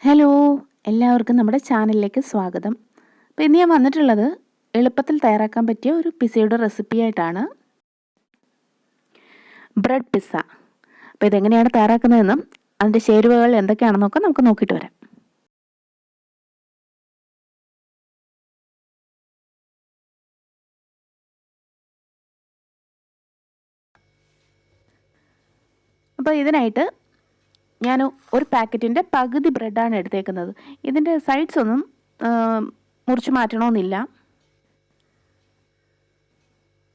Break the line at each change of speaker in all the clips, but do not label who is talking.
Hello, എല്ലാവർക്കും നമ്മുടെ ചാനലിലേക്ക് സ്വാഗതം. അപ്പോൾ ഇന്ന് ഞാൻ വന്നിട്ടുള്ളത് എളുപ്പത്തിൽ തയ്യാറാക്കാൻ പറ്റിയ ഒരു പിസ്സയുടെ റെസിപ്പി ആയിട്ടാണ്. Bread pizza. അപ്പോൾ ഇതെങ്ങനെയാണ് തയ്യാറാക്കുന്നതെന്നും അതിൻ്റെ ചേരുവകൾ എന്തൊക്കെയാണെന്നൊക്കെ നമുക്ക് നോക്കിയിട്ട് വരാം. അപ്പോൾ ഇതിനായിട്ട് ഞാൻ ഒരു പാക്കറ്റിൻ്റെ പകുതി ബ്രെഡാണ് എടുത്തേക്കുന്നത്. ഇതിൻ്റെ സൈഡ്സ് ഒന്നും മുറിച്ച് മാറ്റണമെന്നില്ല.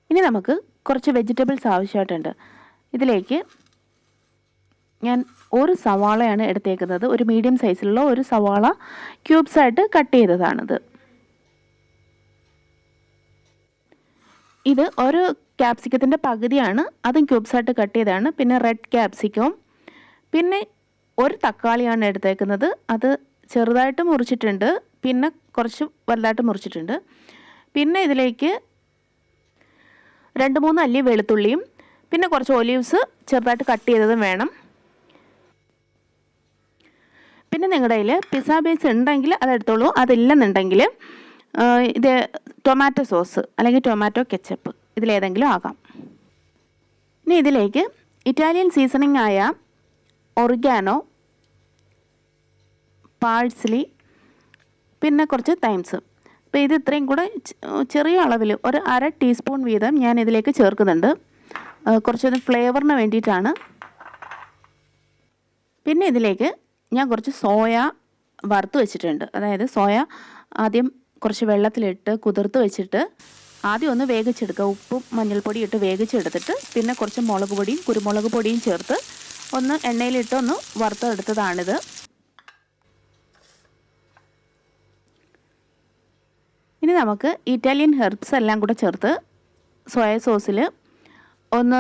ഇനി നമുക്ക് കുറച്ച് വെജിറ്റബിൾസ് ആവശ്യമായിട്ടുണ്ട്. ഇതിലേക്ക് ഞാൻ ഒരു സവാളയാണ് എടുത്തേക്കുന്നത്. ഒരു മീഡിയം സൈസിലുള്ള ഒരു സവാള ക്യൂബ്സായിട്ട് കട്ട് ചെയ്തതാണിത്. ഇത് ഒരു ക്യാപ്സിക്കത്തിൻ്റെ പകുതിയാണ്, അതും ക്യൂബ്സായിട്ട് കട്ട് ചെയ്തതാണ്. പിന്നെ റെഡ് ക്യാപ്സിക്കം, പിന്നെ ഒരു തക്കാളിയാണ് എടുത്തേക്കുന്നത്. അത് ചെറുതായിട്ട് മുറിച്ചിട്ടുണ്ട്, പിന്നെ കുറച്ച് വലുതായിട്ട് മുറിച്ചിട്ടുണ്ട്. പിന്നെ ഇതിലേക്ക് 2-3 അല്ലി വെളുത്തുള്ളിയും പിന്നെ കുറച്ച് ഒലീവ്സ് ചെറുതായിട്ട് കട്ട് ചെയ്തതും വേണം. പിന്നെ നിങ്ങളുടെ കയ്യിൽ പിസ്സ ബേസ് ഉണ്ടെങ്കിൽ അതെടുത്തോളൂ. അതില്ലെന്നുണ്ടെങ്കിൽ ഇത് ടൊമാറ്റോ സോസ് അല്ലെങ്കിൽ ടൊമാറ്റോ കെച്ചപ്പ് ഇതിലേതെങ്കിലും ആകാം. ഇനി ഇതിലേക്ക് ഇറ്റാലിയൻ സീസണിംഗ് ആയ ഒറിഗാനോ, പാഴ്സ്ലി, പിന്നെ കുറച്ച് തൈംസ്. അപ്പോൾ ഇത് ഇത്രയും കൂടെ ചെറിയ അളവിൽ ഒരു 1/2 ടീസ്പൂൺ വീതം ഞാൻ ഇതിലേക്ക് ചേർക്കുന്നുണ്ട്. കുറച്ചൊരു ഫ്ലേവറിന് വേണ്ടിയിട്ടാണ്. പിന്നെ ഇതിലേക്ക് ഞാൻ കുറച്ച് സോയ വറുത്ത് വെച്ചിട്ടുണ്ട്. അതായത് സോയ ആദ്യം കുറച്ച് വെള്ളത്തിലിട്ട് കുതിർത്ത് വെച്ചിട്ട് ആദ്യം ഒന്ന് വേവിച്ചെടുക്കുക. ഉപ്പും മഞ്ഞൾപ്പൊടിയും ഇട്ട് വേവിച്ചെടുത്തിട്ട് പിന്നെ കുറച്ച് മുളക് പൊടിയും കുരുമുളക് പൊടിയും ചേർത്ത് ഒന്ന് എണ്ണയിലിട്ട് ഒന്ന് വറുത്തെടുത്തതാണിത്. ഇനി നമുക്ക് ഇറ്റാലിയൻ ഹെർബ്സ് എല്ലാം കൂടെ ചേർത്ത് സോയ സോസിൽ ഒന്ന്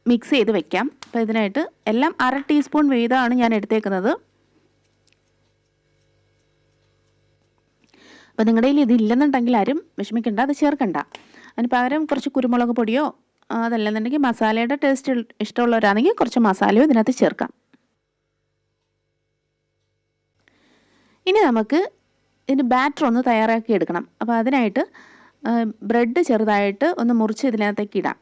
മിക്സ് ചെയ്ത് വെക്കാം. അപ്പോൾ ഇതിനായിട്ട് എല്ലാം 1/2 ടീസ്പൂൺ വീതമാണ് ഞാൻ എടുത്തേക്കുന്നത്. അപ്പോൾ നിങ്ങളുടെ കയ്യിൽ ഇതില്ലെന്നുണ്ടെങ്കിൽ ആരും വിഷമിക്കണ്ട, അത് ചേർക്കണ്ട. അതിന് പകരം കുറച്ച് കുരുമുളക് പൊടിയോ അതല്ലെന്നുണ്ടെങ്കിൽ മസാലയുടെ ടേസ്റ്റ് ഇഷ്ടമുള്ളവരാണെങ്കിൽ കുറച്ച് മസാലയോ ഇതിനകത്ത് ചേർക്കാം. ഇനി നമുക്ക് ഇതിന് ബാറ്റർ ഒന്ന് തയ്യാറാക്കി എടുക്കണം. അപ്പോൾ അതിനായിട്ട് ബ്രെഡ് ചെറുതായിട്ട് ഒന്ന് മുറിച്ച് ഇതിനകത്തേക്ക് ഇടാം.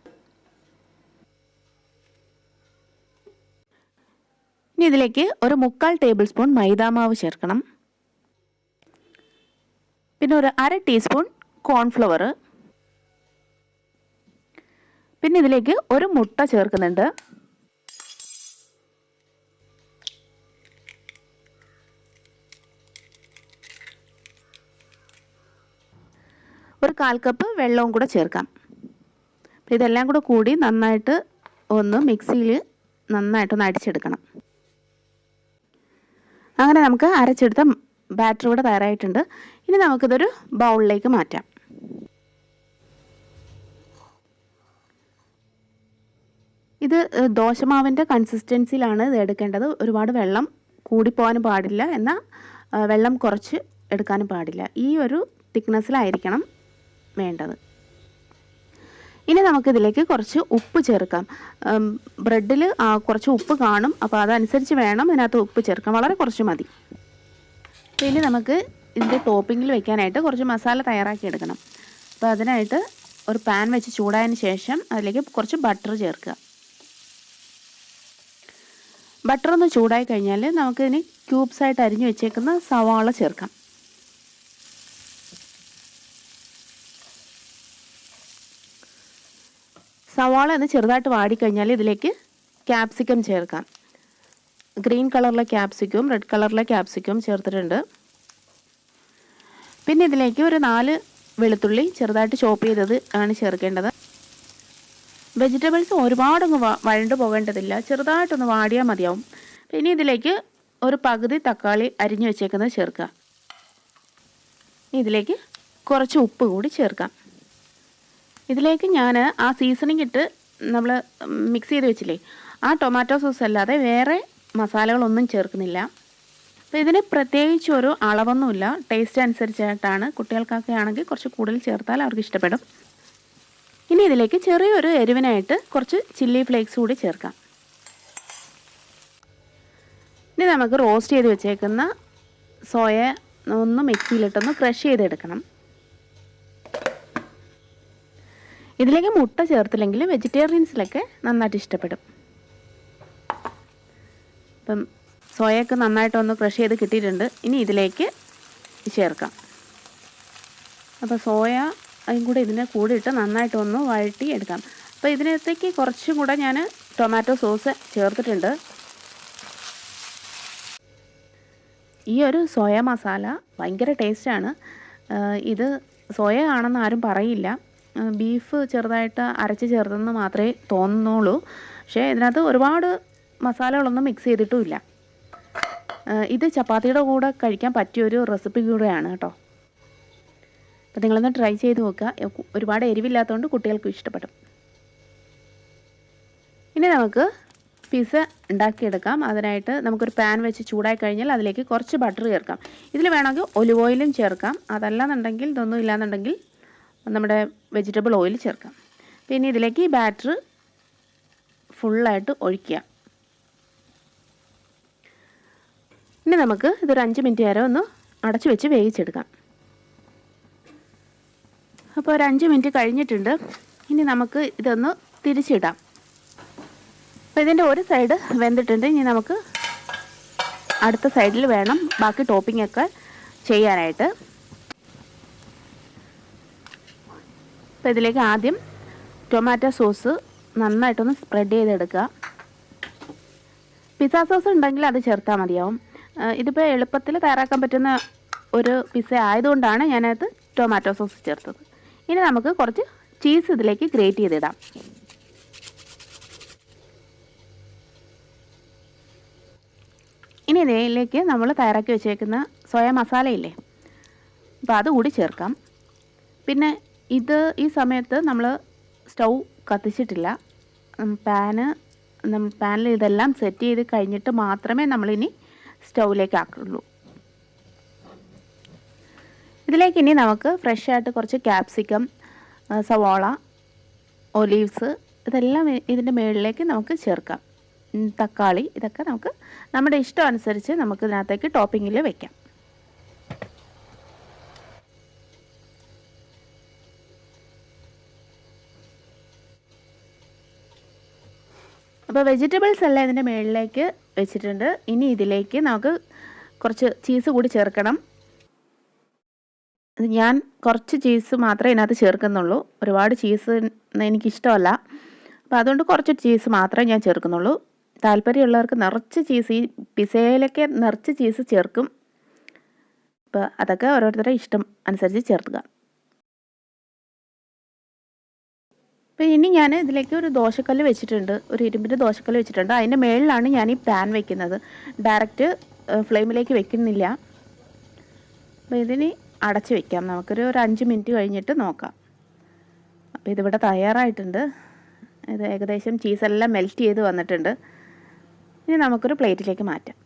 ഇനി ഇതിലേക്ക് ഒരു 1/4 ടേബിൾ സ്പൂൺ മൈദാമാവ് ചേർക്കണം. പിന്നെ ഒരു 1/2 ടീസ്പൂൺ കോൺഫ്ലവർ, പിന്നെ ഇതിലേക്ക് ഒരു മുട്ട ചേർക്കുന്നുണ്ട്. ഒരു 1/4 കപ്പ് വെള്ളവും കൂടെ ചേർക്കാം. അപ്പോൾ ഇതെല്ലാം കൂടെ കൂടി നന്നായിട്ട് ഒന്ന് മിക്സിയിൽ നന്നായിട്ടൊന്ന് അടിച്ചെടുക്കണം. അങ്ങനെ നമുക്ക് അരച്ചെടുത്ത ബാറ്റർ ഇവിടെ തയ്യാറായിട്ടുണ്ട്. ഇനി നമുക്കിതൊരു ബൗളിലേക്ക് മാറ്റാം. ഇത് ദോശമാവിൻ്റെ കൺസിസ്റ്റൻസിയിലാണ് ഇത് എടുക്കേണ്ടത്. ഒരുപാട് വെള്ളം കൂടിപ്പോകാനും പാടില്ല, എന്നാൽ വെള്ളം കുറച്ച് എടുക്കാനും പാടില്ല. ഈ ഒരു തിക്നെസ്സിലായിരിക്കണം വേണ്ടത്. ഇനി നമുക്കിതിലേക്ക് കുറച്ച് ഉപ്പ് ചേർക്കാം. ബ്രെഡിൽ കുറച്ച് ഉപ്പ് കാണും, അപ്പോൾ അതനുസരിച്ച് വേണം ഇതിനകത്ത് ഉപ്പ് ചേർക്കാം. വളരെ കുറച്ച് മതി. ഇനി നമുക്ക് ഇതിൻ്റെ ടോപ്പിങ്ങിൽ വെക്കാനായിട്ട് കുറച്ച് മസാല തയ്യാറാക്കി എടുക്കണം. അപ്പോൾ അതിനായിട്ട് ഒരു പാൻ വെച്ച് ചൂടായതിന് ശേഷം അതിലേക്ക് കുറച്ച് ബട്ടർ ചേർക്കുക. ബട്ടർ ഒന്ന് ചൂടായി കഴിഞ്ഞാൽ നമുക്കിതിന് ക്യൂബ്സായിട്ട് അരിഞ്ഞു വെച്ചേക്കുന്ന സവാള ചേർക്കാം. സവാള ഒന്ന് ചെറുതായിട്ട് വാടിക്കഴിഞ്ഞാൽ ഇതിലേക്ക് ക്യാപ്സിക്കം ചേർക്കാം. ഗ്രീൻ കളറിലെ ക്യാപ്സിക്കവും റെഡ് കളറിലെ ക്യാപ്സിക്കവും ചേർത്തിട്ടുണ്ട്. പിന്നെ ഇതിലേക്ക് ഒരു 4 വെളുത്തുള്ളി ചെറുതായിട്ട് ചോപ്പ് ചെയ്തത് ആണ് ചേർക്കേണ്ടത്. വെജിറ്റബിൾസ് ഒരുപാടൊന്ന് വഴണ്ട് പോകേണ്ടതില്ല, ചെറുതായിട്ടൊന്ന് വാടിയാൽ മതിയാവും. പിന്നെ ഇതിലേക്ക് ഒരു പകുതി തക്കാളി അരിഞ്ഞു വെച്ചേക്കുന്നത് ചേർക്കുക. ഇതിലേക്ക് കുറച്ച് ഉപ്പ് കൂടി ചേർക്കാം. ഇതിലേക്ക് ഞാൻ ആ സീസണിങ് ഇട്ട് നമ്മൾ മിക്സ് ചെയ്ത് വെച്ചില്ലേ, ആ ടൊമാറ്റോ സോസ് അല്ലാതെ വേറെ മസാലകളൊന്നും ചേർക്കുന്നില്ല. അപ്പോൾ ഇതിന് പ്രത്യേകിച്ച് ഒരു അളവൊന്നുമില്ല, ടേസ്റ്റ് അനുസരിച്ചായിട്ടാണ്. കുട്ടികൾക്കൊക്കെ ആണെങ്കിൽ കുറച്ച് കൂടുതൽ ചേർത്താൽ അവർക്ക് ഇഷ്ടപ്പെടും. ഇനി ഇതിലേക്ക് ചെറിയൊരു എരിവിനായിട്ട് കുറച്ച് ചില്ലി ഫ്ലേക്സ് കൂടി ചേർക്കാം. ഇനി ഇനി നമുക്ക് റോസ്റ്റ് ചെയ്ത് വെച്ചേക്കുന്ന സോയ ഒന്ന് മിക്സിയിലിട്ടൊന്ന് ക്രഷ് ചെയ്തെടുക്കണം. ഇതിലേക്ക് മുട്ട ചേർത്തില്ലെങ്കിൽ വെജിറ്റേറിയൻസിലൊക്കെ നന്നായിട്ട് ഇഷ്ടപ്പെടും. അപ്പം സോയൊക്കെ നന്നായിട്ടൊന്ന് ക്രഷ് ചെയ്ത് കിട്ടിയിട്ടുണ്ട്. ഇനി ഇതിലേക്ക് ചേർക്കാം. അപ്പോൾ സോയ അതും കൂടെ ഇതിനെ കൂടെ ഇട്ട് നന്നായിട്ടൊന്ന് വഴറ്റി എടുക്കാം. അപ്പോൾ ഇതിനകത്തേക്ക് കുറച്ചും കൂടെ ഞാൻ ടൊമാറ്റോ സോസ് ചേർത്തിട്ടുണ്ട്. ഈ ഒരു സോയ മസാല ഭയങ്കര ടേസ്റ്റാണ്. ഇത് സോയ ആണെന്ന് ആരും പറയില്ല. ബീഫ് ചെറുതായിട്ട് അരച്ച് ചേർത്തെന്ന് മാത്രമേ തോന്നുന്നുള്ളൂ. പക്ഷേ ഇതിനകത്ത് ഒരുപാട് മസാലകളൊന്നും മിക്സ് ചെയ്തിട്ടുമില്ല. ഇത് ചപ്പാത്തിയുടെ കൂടെ കഴിക്കാൻ പറ്റിയൊരു റെസിപ്പി കൂടെയാണ് കേട്ടോ. അപ്പോൾ നിങ്ങളൊന്ന് ട്രൈ ചെയ്ത് നോക്കുക. ഒരുപാട് എരിവില്ലാത്തതുകൊണ്ട് കുട്ടികൾക്കും ഇഷ്ടപ്പെടും. ഇനി നമുക്ക് പിസ്സ ഉണ്ടാക്കിയെടുക്കാം. അതിനായിട്ട് നമുക്കൊരു പാൻ വെച്ച് ചൂടായി കഴിഞ്ഞാൽ അതിലേക്ക് കുറച്ച് ബട്ടർ ചേർക്കാം. ഇതിൽ വേണമെങ്കിൽ ഒലിവ് ഓയിലും ചേർക്കാം. അതല്ലാന്നുണ്ടെങ്കിൽ ഇതൊന്നും ഇല്ലാന്നുണ്ടെങ്കിൽ നമ്മുടെ വെജിറ്റബിൾ ഓയിൽ ചേർക്കാം. പിന്നെ ഇതിലേക്ക് ഈ ബാറ്റർ ഫുള്ളായിട്ട് ഒഴിക്കുക. ഇനി നമുക്ക് ഇതൊരു 5 മിനിറ്റ് നേരം ഒന്ന് അടച്ചു വെച്ച് വേവിച്ചെടുക്കാം. അപ്പോൾ ഒരു 5 മിനിറ്റ് കഴിഞ്ഞിട്ടുണ്ട്. ഇനി നമുക്ക് ഇതൊന്ന് തിരിച്ചിടാം. അപ്പോൾ ഇതിൻ്റെ ഒരു സൈഡ് വെന്തിട്ടുണ്ട്. ഇനി നമുക്ക് അടുത്ത സൈഡിൽ വേണം ബാക്കി ടോപ്പിംഗ് ഒക്കെ ചെയ്യാനായിട്ട്. അപ്പോൾ ഇതിലേക്ക് ആദ്യം ടൊമാറ്റോ സോസ് നന്നായിട്ടൊന്ന് സ്പ്രെഡ് ചെയ്തെടുക്കുക. പിസ്സ സോസ് ഉണ്ടെങ്കിൽ അത് ചേർത്താൽ മതിയാവും. ഇതിപ്പോൾ എളുപ്പത്തിൽ തയ്യാറാക്കാൻ പറ്റുന്ന ഒരു പിസ്സ ആയതുകൊണ്ടാണ് ഞാനത് ടൊമാറ്റോ സോസ് ചേർത്തത്. ഇനി നമുക്ക് കുറച്ച് ചീസ് ഇതിലേക്ക് ഗ്രേറ്റ് ചെയ്തിടാം. ഇനി ഇതിലേക്ക് നമ്മൾ തയ്യാറാക്കി വെച്ചേക്കുന്ന സോയ മസാലയില്ലേ, അപ്പോൾ അതുകൂടി ചേർക്കാം. പിന്നെ ഈ സമയത്ത് നമ്മൾ സ്റ്റൗ കത്തിച്ചിട്ടില്ല. പാനിൽ ഇതെല്ലാം സെറ്റ് ചെയ്ത് കഴിഞ്ഞിട്ട് മാത്രമേ നമ്മളിനി സ്റ്റൗവിലേക്ക് ആക്കുള്ളൂ. ഇതിലേക്ക് ഇനി നമുക്ക് ഫ്രഷായിട്ട് കുറച്ച് ക്യാപ്സിക്കം, സവാള, ഒലീവ്സ് ഇതെല്ലാം ഇതിൻ്റെ മുകളിലേക്ക് നമുക്ക് ചേർക്കാം. തക്കാളി ഇതൊക്കെ നമുക്ക് നമ്മുടെ ഇഷ്ടം അനുസരിച്ച് നമുക്ക് ഇതിനകത്തേക്ക് ടോപ്പിങ്ങിൽ വെക്കാം. അപ്പോൾ വെജിറ്റബിൾസ് എല്ലാം ഇതിൻ്റെ മുകളിലേക്ക് വെച്ചിട്ടുണ്ട്. ഇനി ഇതിലേക്ക് നമുക്ക് കുറച്ച് ചീസ് കൂടി ചേർക്കണം. ഞാൻ കുറച്ച് ചീസ് മാത്രമേ ഇതിനകത്ത് ചേർക്കുന്നുള്ളൂ. ഒരുപാട് ചീസ് എനിക്കിഷ്ടമല്ല. അപ്പോൾ അതുകൊണ്ട് കുറച്ച് ചീസ് മാത്രമേ ഞാൻ ചേർക്കുന്നുള്ളൂ. താല്പര്യമുള്ളവർക്ക് നിറച്ച് ചീസ്, ഈ പിസയിലൊക്കെ നിറച്ച് ചീസ് ചേർക്കും. അപ്പോൾ അതൊക്കെ ഓരോരുത്തരുടെ ഇഷ്ടം അനുസരിച്ച് ചേർക്കുക. അപ്പോൾ ഇനി ഞാൻ ഇതിലേക്ക് ഒരു ദോശക്കല്ല് വെച്ചിട്ടുണ്ട്, ഒരു ഇരുമ്പിൻ്റെ ദോശക്കല്ല് വെച്ചിട്ടുണ്ട്. അതിൻ്റെ മുകളിലാണ് ഞാൻ ഈ പാൻ വെക്കുന്നത്. ഡയറക്റ്റ് ഫ്ലെയിമിലേക്ക് വെക്കുന്നില്ല. അപ്പോൾ ഇതിന് അടച്ച് വെക്കാം. നമുക്കൊരു 5 മിനിറ്റ് കഴിഞ്ഞിട്ട് നോക്കാം. അപ്പോൾ ഇതിവിടെ തയ്യാറായിട്ടുണ്ട്. ഇത് ഏകദേശം ചീസെല്ലാം മെൽറ്റ് ചെയ്ത് വന്നിട്ടുണ്ട്. ഇനി നമുക്കൊരു പ്ലേറ്റിലേക്ക് മാറ്റാം.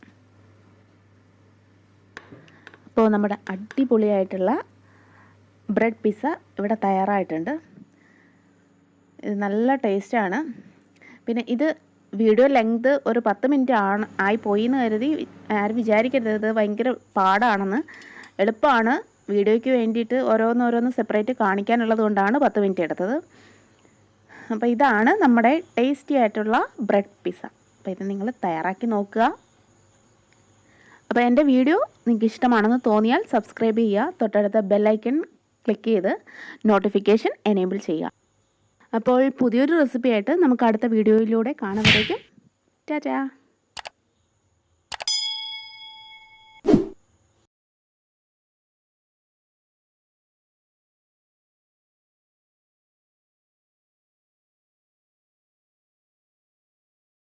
അപ്പോൾ നമ്മുടെ അടിപൊളിയായിട്ടുള്ള ബ്രെഡ് പിസ്സ ഇവിടെ തയ്യാറായിട്ടുണ്ട്. ഇത് നല്ല ടേസ്റ്റാണ്. പിന്നെ ഇത് വീഡിയോ ലെങ്ത് ഒരു 10 മിനിറ്റ് ആയിപ്പോയി എന്ന് കരുതി ആരും വിചാരിക്കരുത് ഇത് ഭയങ്കര പാടാണെന്ന്. എളുപ്പമാണ്. വീഡിയോയ്ക്ക് വേണ്ടിയിട്ട് ഓരോന്നോരോന്ന് സെപ്പറേറ്റ് കാണിക്കാനുള്ളത് കൊണ്ടാണ് 10 മിനിറ്റ് എടുത്തത്. അപ്പോൾ ഇതാണ് നമ്മുടെ ടേസ്റ്റി ആയിട്ടുള്ള ബ്രെഡ് പിസ്സ. അപ്പോൾ ഇത് നിങ്ങൾ തയ്യാറാക്കി നോക്കുക. അപ്പോൾ എൻ്റെ വീഡിയോ നിങ്ങൾക്ക് ഇഷ്ടമാണെന്ന് തോന്നിയാൽ സബ്സ്ക്രൈബ് ചെയ്യുക. തൊട്ടടുത്ത ബെല്ലൈക്കൺ ക്ലിക്ക് ചെയ്ത് നോട്ടിഫിക്കേഷൻ എനേബിൾ ചെയ്യുക. അപ്പോൾ പുതിയൊരു റെസിപ്പി ആയിട്ട് നമുക്ക് അടുത്ത വീഡിയോയിലൂടെ കാണുന്നതായിരിക്കും. ടാറ്റാ.